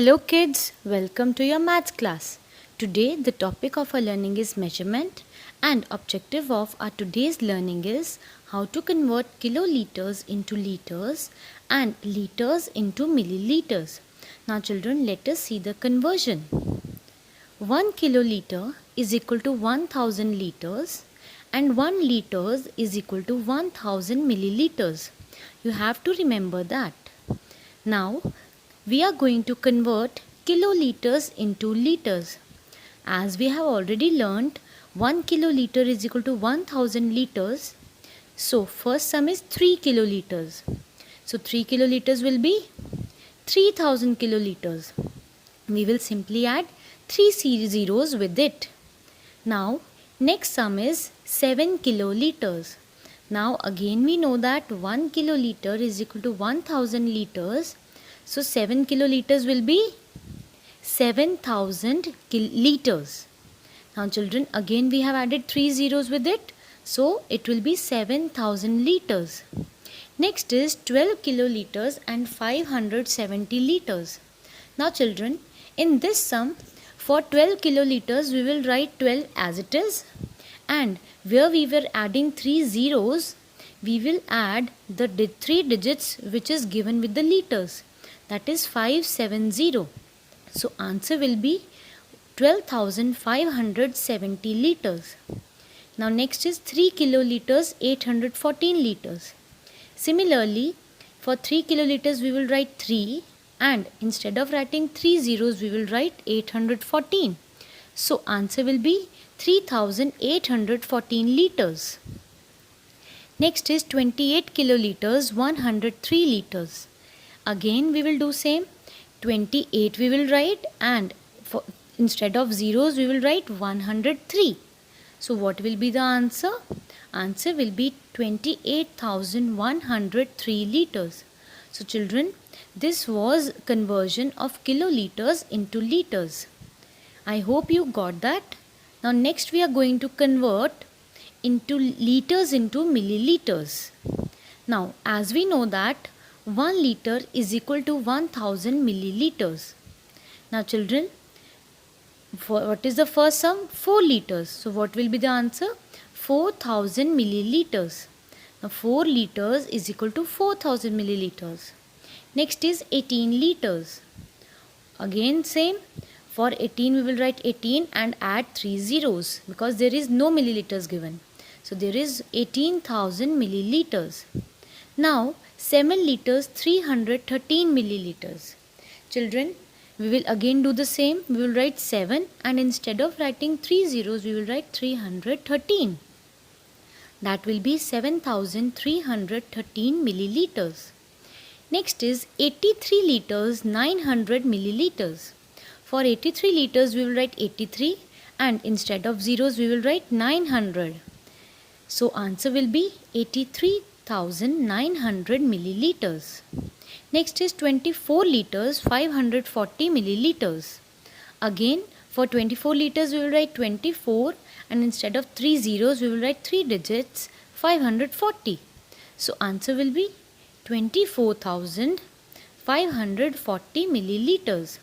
Hello kids, welcome to your maths class. Today the topic of our learning is measurement and objective of our today's learning is how to convert kiloliters into liters and liters into milliliters. Now children, let us see the conversion. 1 kiloliter is equal to 1000 liters and 1 liters is equal to 1000 milliliters. You have to remember that. Now we are going to convert kiloliters into liters. As we have already learnt, 1 kiloliter is equal to 1000 liters. So first sum is 3 kiloliters. So 3 kiloliters will be 3000 kiloliters. We will simply add 3 zeros with it. Now next sum is 7 kiloliters. Now again we know that 1 kiloliter is equal to 1000 liters. So 7 kiloliters will be 7000 liters. Now children, again we have added 3 zeros with it. So it will be 7000 liters. Next is 12 kiloliters and 570 liters. Now children, in this sum, for 12 kiloliters we will write 12 as it is. And where we were adding 3 zeros, we will add the 3 digits which is given with the liters. That is 570. So answer will be 12,570 liters. Now next is 3 kiloliters 814 liters. Similarly, for 3 kiloliters we will write 3 and instead of writing 3 zeros we will write 814. So answer will be 3814 liters. Next is 28 kiloliters 103 liters. Again we will do same. 28 we will write and instead of zeros we will write 103. So what will be the answer? Answer will be 28,103 liters. So children, this was conversion of kiloliters into liters. I hope you got that. Now next we are going to convert into liters into milliliters. Now as we know that 1 liter is equal to 1000 milliliters. Now children, what is the first sum? 4 liters. So what will be the answer? 4000 milliliters. Now 4 liters is equal to 4000 milliliters. Next is 18 liters. Again same. For 18 we will write 18 and add 3 zeros because there is no milliliters given. So there is 18,000 milliliters. Now 7 liters 313 milliliters. Children, we will again do the same. We will write 7 and instead of writing 3 zeros we will write 313. That will be 7313 milliliters. Next is 83 liters 900 milliliters. For 83 liters we will write 83 and instead of zeros we will write 900. So answer will be 83,900 milliliters. Next is 24 liters 540 milliliters. Again for 24 liters we will write 24 and instead of 3 zeros we will write 3 digits 540. So answer will be 24,540 milliliters.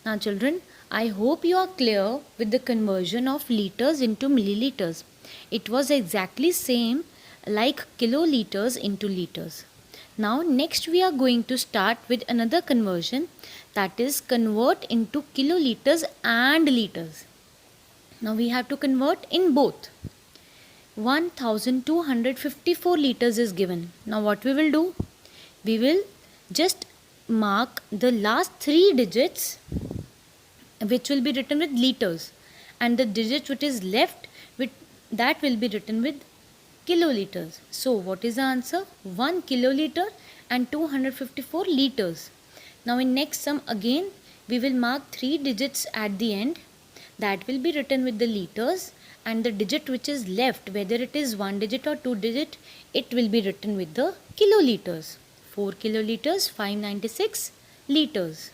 Now children, I hope you are clear with the conversion of liters into milliliters. It was exactly same like kiloliters into liters. Now next we are going to start with another conversion, that is convert into kiloliters and liters. Now we have to convert in both. 1254 liters is given. Now what we will do? We will just mark the last 3 digits which will be written with liters and the digit which is left with that will be written with kiloliters. So what is the answer? 1 kiloliter and 254 liters. Now in next sum again we will mark 3 digits at the end that will be written with the liters and the digit which is left, whether it is 1 digit or 2 digit, it will be written with the kiloliters. 4 kiloliters 596 liters.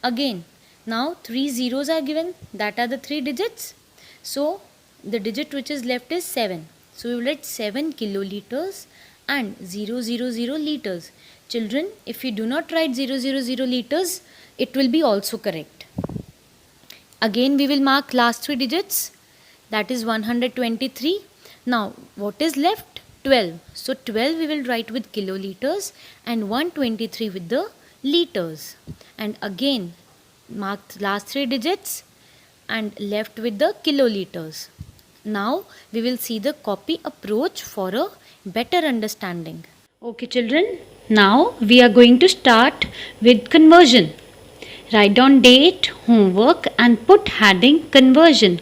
Again now 3 zeros are given, that are the 3 digits. So the digit which is left is 7. So we will write 7 kiloliters and 000 liters. Children, if you do not write 000 liters, it will be also correct. Again we will mark last 3 digits, that is 123. Now what is left? 12. So 12 we will write with kiloliters and 123 with the liters. And again mark last 3 digits and left with the kiloliters. Now we will see the copy approach for a better understanding. Okay children, now we are going to start with conversion. Write down date, homework and put heading conversion.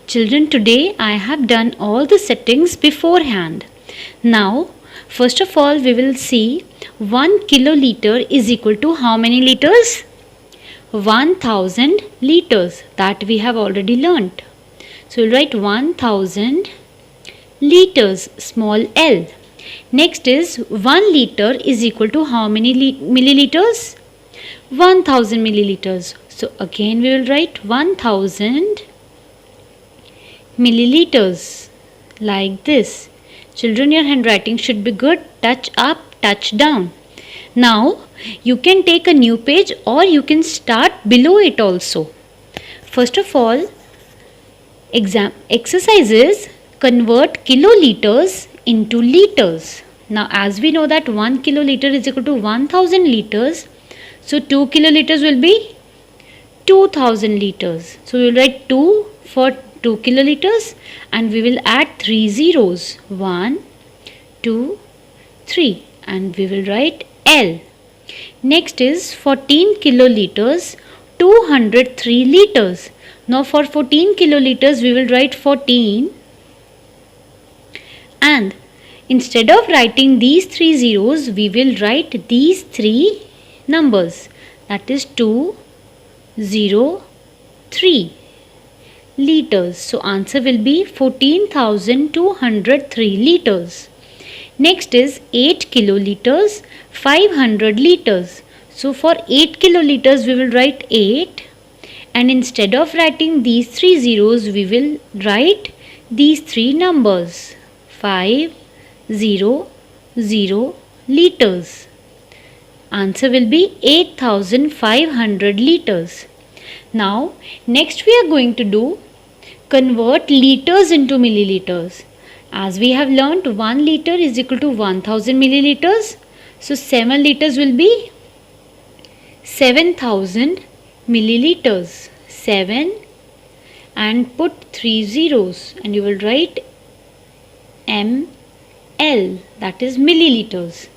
Children, today I have done all the settings beforehand. Now, first of all we will see 1 kiloliter is equal to how many liters? 1000 liters, that we have already learnt. So we'll write 1000 liters, small l. Next is 1 liter is equal to how many milliliters? 1000 milliliters. So again we will write 1000 milliliters like this. Children, your handwriting should be good. Touch up, touch down. Now you can take a new page or you can start below it also. First of all, exercises convert kiloliters into liters. Now as we know that 1 kiloliter is equal to 1000 liters, so 2 kiloliters will be 2000 liters. So we will write 2 for 2 kiloliters and we will add 3 zeros. 1, 2, 3 and we will write L. Next is 14 kiloliters, 203 liters. Now for 14 kiloliters we will write 14 and instead of writing these 3 zeros we will write these 3 numbers, that is 2, 0, 3 liters. So answer will be 14,203 liters. Next is 8 kiloliters, 500 liters. So for 8 kiloliters we will write 8 and instead of writing these 3 zeros we will write these 3 numbers, 5, 0, 0 liters. Answer will be 8,500 liters. Now next we are going to do convert liters into milliliters. As we have learnt, 1 liter is equal to 1000 milliliters. So 7 liters will be 7000 milliliters. 7 and put 3 zeros and you will write ml, that is milliliters.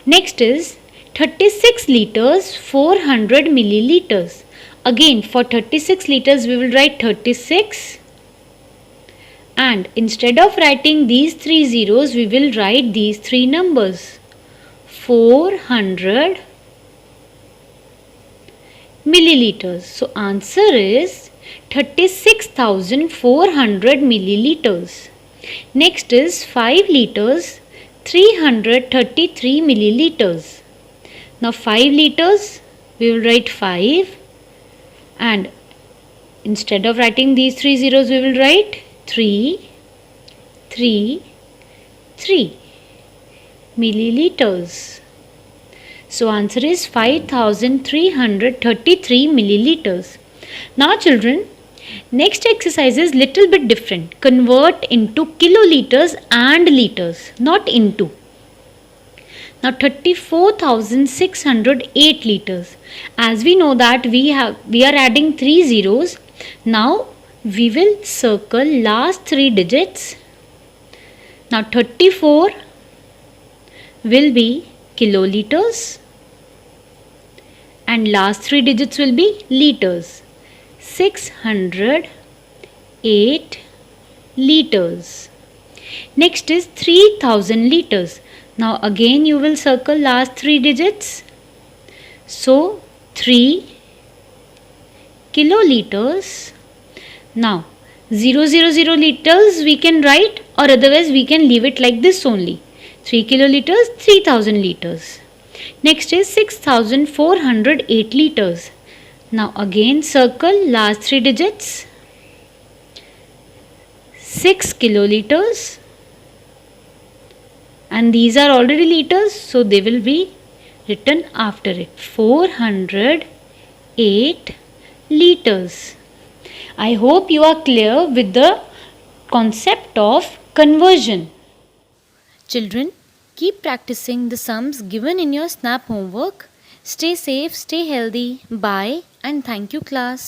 Next is 36 liters, 400 milliliters. Again for 36 liters we will write 36 and instead of writing these 3 zeros we will write these 3 numbers, 400 milliliters. So answer is 36,400 milliliters. Next is 5 liters, 333 milliliters. Now 5 liters we will write 5 and instead of writing these 3 zeros we will write 3, 3, 3 milliliters. So answer is 5,333 milliliters. Now children, next exercise is little bit different. Convert into kiloliters and liters, not into. Now 34,608 liters. As we know that we are adding 3 zeros. Now we will circle last 3 digits. Now 34 will be kiloliters and last 3 digits will be liters. 608 liters. Next is 3000 liters. Now again you will circle last 3 digits. So 3 kiloliters. Now 000 liters we can write or otherwise we can leave it like this only. 3 kiloliters, 3000 liters. Next is 6408 liters. Now again circle last 3 digits. 6 kiloliters and these are already liters, so they will be written after it. 408 liters. I hope you are clear with the concept of conversion. Children, keep practicing the sums given in your SNAP homework. Stay safe, stay healthy. Bye and thank you, class.